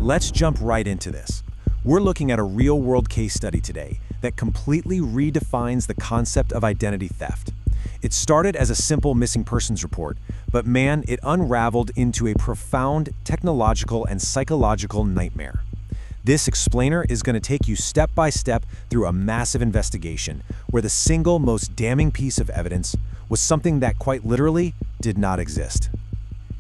Let's jump right into this. We're looking at a real-world case study today that completely redefines the concept of identity theft. It started as a simple missing persons report, but man, it unraveled into a profound technological and psychological nightmare. This explainer is going to take you step by step through a massive investigation where the single most damning piece of evidence was something that quite literally did not exist.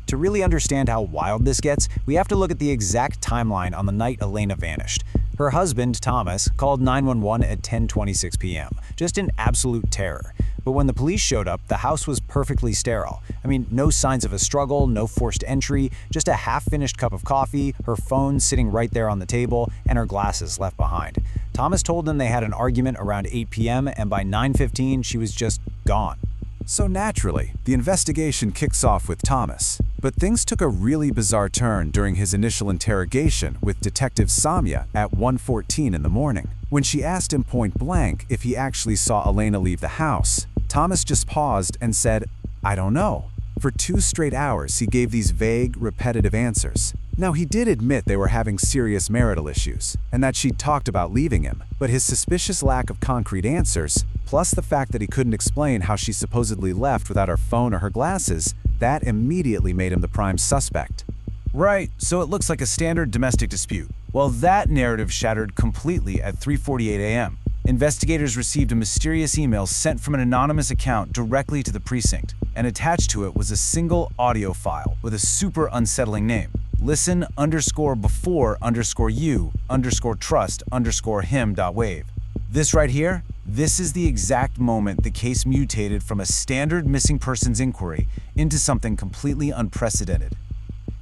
To really understand how wild this gets, we have to look at the exact timeline on the night Elena vanished. Her husband, Thomas, called 911 at 10:26 p.m., just in absolute terror. But when the police showed up, the house was perfectly sterile. I mean, no signs of a struggle, no forced entry, just a half-finished cup of coffee, her phone sitting right there on the table, and her glasses left behind. Thomas told them they had an argument around 8 p.m., and by 9:15, she was just gone. So naturally, the investigation kicks off with Thomas. But things took a really bizarre turn during his initial interrogation with Detective Samia at 1:14 in the morning. When she asked him point blank if he actually saw Elena leave the house, Thomas just paused and said, "I don't know." For 2 straight hours, he gave these vague, repetitive answers. Now, he did admit they were having serious marital issues, and that she'd talked about leaving him, but his suspicious lack of concrete answers, plus the fact that he couldn't explain how she supposedly left without her phone or her glasses, that immediately made him the prime suspect. Right, so it looks like a standard domestic dispute. Well, that narrative shattered completely at 3:48 a.m. Investigators received a mysterious email sent from an anonymous account directly to the precinct, and attached to it was a single audio file with a super unsettling name. Listen_before_you_trust_him.wave. This right here, this is the exact moment the case mutated from a standard missing persons inquiry into something completely unprecedented.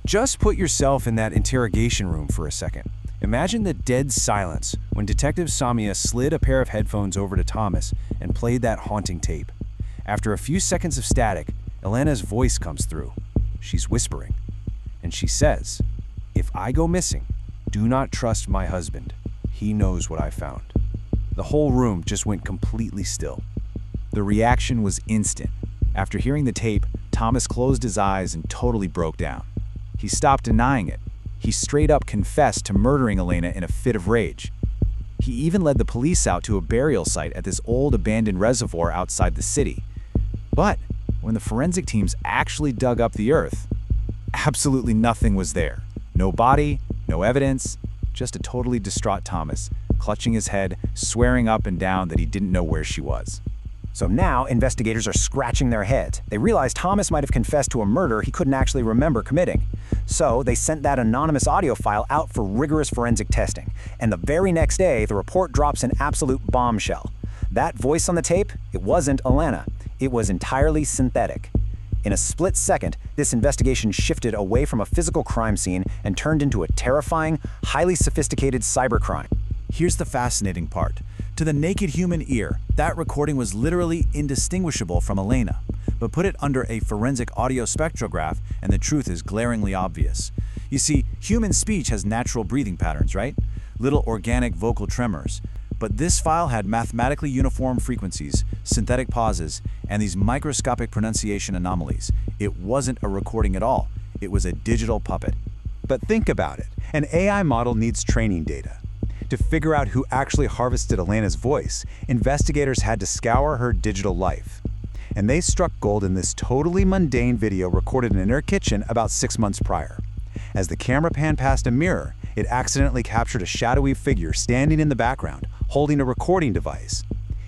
Just put yourself in that interrogation room for a second. Imagine the dead silence when Detective Samia slid a pair of headphones over to Thomas and played that haunting tape. After a few seconds of static, Elena's voice comes through. She's whispering, and she says, "If I go missing, do not trust my husband. He knows what I found." The whole room just went completely still. The reaction was instant. After hearing the tape, Thomas closed his eyes and totally broke down. He stopped denying it. He straight up confessed to murdering Elena in a fit of rage. He even led the police out to a burial site at this old abandoned reservoir outside the city. But when the forensic teams actually dug up the earth, absolutely nothing was there. No body, no evidence, just a totally distraught Thomas, clutching his head, swearing up and down that he didn't know where she was. So now investigators are scratching their heads. They realize Thomas might have confessed to a murder he couldn't actually remember committing. So they sent that anonymous audio file out for rigorous forensic testing. And the very next day, the report drops an absolute bombshell. That voice on the tape, it wasn't Elena. It was entirely synthetic. In a split second, this investigation shifted away from a physical crime scene and turned into a terrifying, highly sophisticated cybercrime. Here's the fascinating part. To the naked human ear, that recording was literally indistinguishable from Elena. But put it under a forensic audio spectrograph and the truth is glaringly obvious. You see, human speech has natural breathing patterns, right? Little organic vocal tremors. But this file had mathematically uniform frequencies, synthetic pauses, and these microscopic pronunciation anomalies. It wasn't a recording at all. It was a digital puppet. But think about it. An AI model needs training data. To figure out who actually harvested Elena's voice, investigators had to scour her digital life. And they struck gold in this totally mundane video recorded in her kitchen about 6 months prior. As the camera panned past a mirror, it accidentally captured a shadowy figure standing in the background, holding a recording device.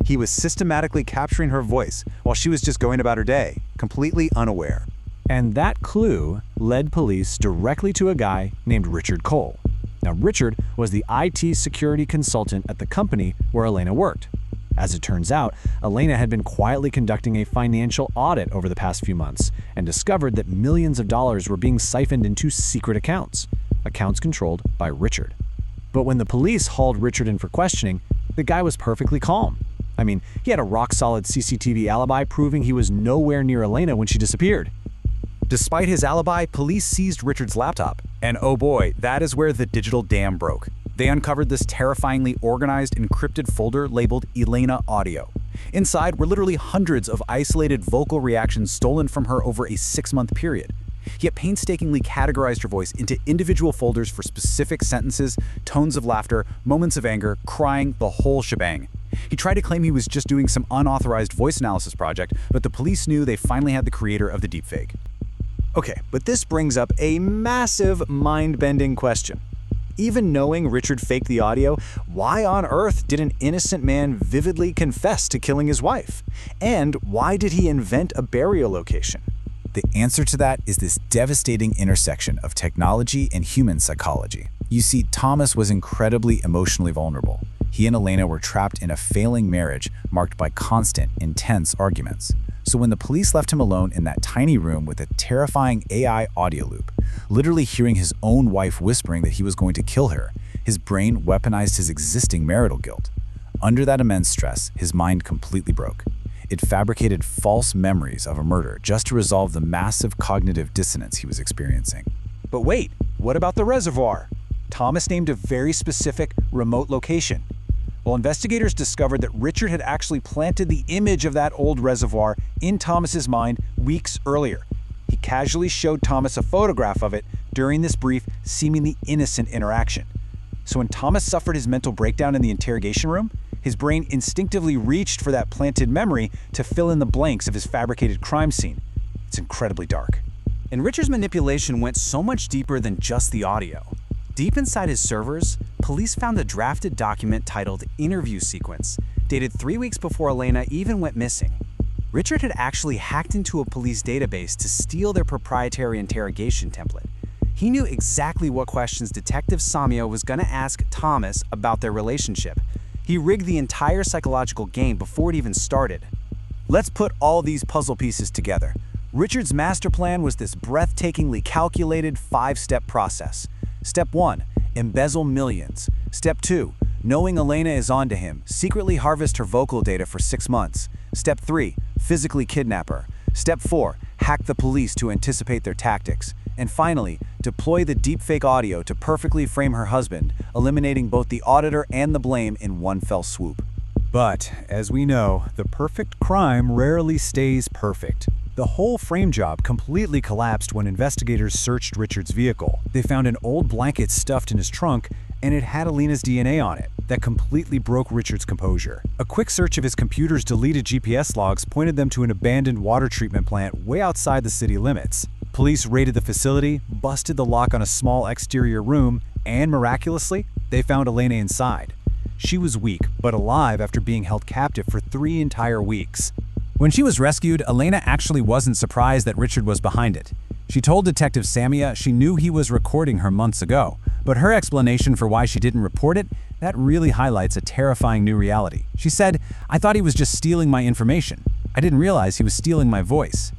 He was systematically capturing her voice while she was just going about her day, completely unaware. And that clue led police directly to a guy named Richard Cole. Now, Richard was the IT security consultant at the company where Elena worked. As it turns out, Elena had been quietly conducting a financial audit over the past few months and discovered that millions of dollars were being siphoned into secret accounts controlled by Richard. But when the police hauled Richard in for questioning, the guy was perfectly calm. I mean, he had a rock-solid CCTV alibi proving he was nowhere near Elena when she disappeared. Despite his alibi, police seized Richard's laptop. And oh boy, that is where the digital dam broke. They uncovered this terrifyingly organized, encrypted folder labeled Elena Audio. Inside were literally hundreds of isolated vocal reactions stolen from her over a 6-month period. He had painstakingly categorized her voice into individual folders for specific sentences, tones of laughter, moments of anger, crying, the whole shebang. He tried to claim he was just doing some unauthorized voice analysis project, but the police knew they finally had the creator of the deepfake. Okay, but this brings up a massive, mind-bending question. Even knowing Richard faked the audio, why on earth did an innocent man vividly confess to killing his wife? And why did he invent a burial location? The answer to that is this devastating intersection of technology and human psychology. You see, Thomas was incredibly emotionally vulnerable. He and Elena were trapped in a failing marriage marked by constant, intense arguments. So when the police left him alone in that tiny room with a terrifying AI audio loop, literally hearing his own wife whispering that he was going to kill her, his brain weaponized his existing marital guilt. Under that immense stress, his mind completely broke. It fabricated false memories of a murder just to resolve the massive cognitive dissonance he was experiencing. But wait, what about the reservoir? Thomas named a very specific, remote location. Well, investigators discovered that Richard had actually planted the image of that old reservoir in Thomas's mind weeks earlier. He casually showed Thomas a photograph of it during this brief, seemingly innocent interaction. So when Thomas suffered his mental breakdown in the interrogation room, his brain instinctively reached for that planted memory to fill in the blanks of his fabricated crime scene. It's incredibly dark. And Richard's manipulation went so much deeper than just the audio. Deep inside his servers, police found a drafted document titled Interview Sequence, dated 3 weeks before Elena even went missing. Richard had actually hacked into a police database to steal their proprietary interrogation template. He knew exactly what questions Detective Samia was going to ask Thomas about their relationship. He rigged the entire psychological game before it even started. Let's put all these puzzle pieces together. Richard's master plan was this breathtakingly calculated 5-step process. Step 1, embezzle millions. Step 2, knowing Elena is onto him, secretly harvest her vocal data for 6 months. Step 3, physically kidnap her. Step 4, hack the police to anticipate their tactics. And finally, deploy the deepfake audio to perfectly frame her husband, eliminating both the auditor and the blame in one fell swoop. But, as we know, the perfect crime rarely stays perfect. The whole frame job completely collapsed when investigators searched Richard's vehicle. They found an old blanket stuffed in his trunk, and it had Elena's DNA on it. That completely broke Richard's composure. A quick search of his computer's deleted GPS logs pointed them to an abandoned water treatment plant way outside the city limits. Police raided the facility, busted the lock on a small exterior room, and miraculously, they found Elena inside. She was weak, but alive after being held captive for 3 entire weeks. When she was rescued, Elena actually wasn't surprised that Richard was behind it. She told Detective Samia she knew he was recording her months ago, but her explanation for why she didn't report it, that really highlights a terrifying new reality. She said, "I thought he was just stealing my information. I didn't realize he was stealing my voice."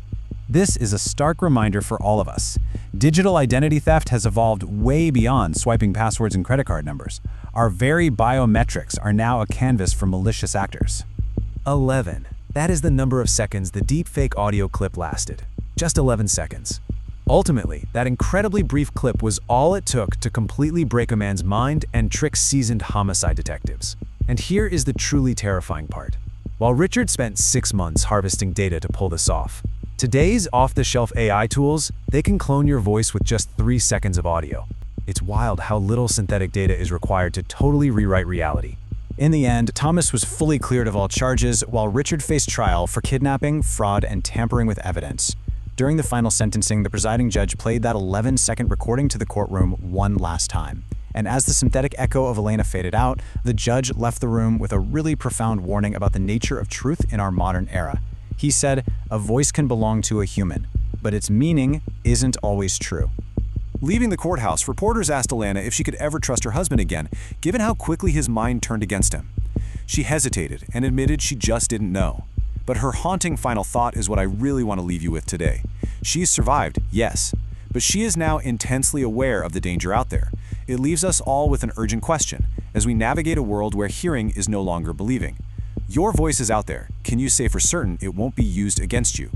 This is a stark reminder for all of us. Digital identity theft has evolved way beyond swiping passwords and credit card numbers. Our very biometrics are now a canvas for malicious actors. 11. That is the number of seconds the deepfake audio clip lasted. Just 11 seconds. Ultimately, that incredibly brief clip was all it took to completely break a man's mind and trick seasoned homicide detectives. And here is the truly terrifying part. While Richard spent 6 months harvesting data to pull this off, today's off-the-shelf AI tools, they can clone your voice with just 3 seconds of audio. It's wild how little synthetic data is required to totally rewrite reality. In the end, Thomas was fully cleared of all charges, while Richard faced trial for kidnapping, fraud, and tampering with evidence. During the final sentencing, the presiding judge played that 11-second recording to the courtroom one last time. And as the synthetic echo of Elena faded out, the judge left the room with a really profound warning about the nature of truth in our modern era. He said, "A voice can belong to a human, but its meaning isn't always true." Leaving the courthouse, reporters asked Elena if she could ever trust her husband again, given how quickly his mind turned against him. She hesitated and admitted she just didn't know. But her haunting final thought is what I really want to leave you with today. She's survived, yes, but she is now intensely aware of the danger out there. It leaves us all with an urgent question, as we navigate a world where hearing is no longer believing. Your voice is out there. Can you say for certain it won't be used against you?